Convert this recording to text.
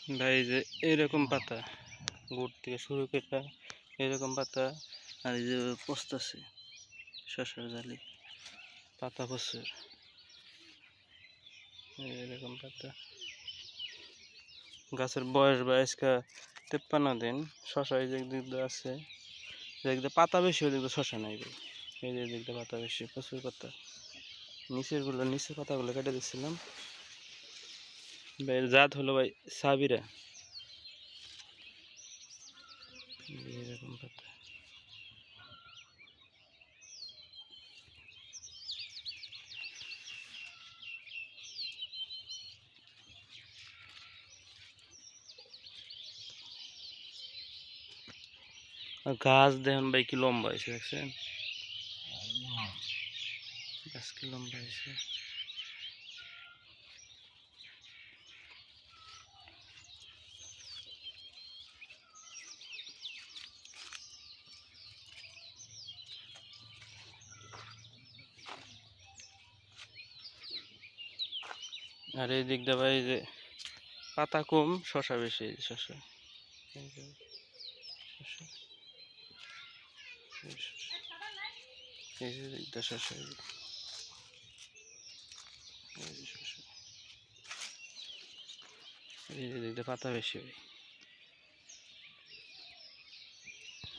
ভাই যে এরকম পাতা গুড় থেকে শুরু করে এরকম পাতা আর এই যে পচতেছে শশার জালি পাতা প্রচুর এরকম পাতা গাছের বয়স বা আজকে 53 দিন শশা এই যে দিক দিয়ে আছে দেখতে পাতা বেশি ওই দিকে শশা নাই ভাই এই যে দিকটা পাতা বেশি প্রচুর পাতা নিচের পাতাগুলো কেটে দিচ্ছিলাম ভাই জাত হলো ভাই সাবিরা এরকম পাতা গাছ দেখুন ভাই কি লম্বা হয়েছে দেখছেন গাছ কি লম্বা হয়েছে আর এই দিকটা ভাই যে পাতা কম শশা বেশি এই যে শশা এই যে দিকটা শশা এই যে দিকটা পাতা বেশি হয়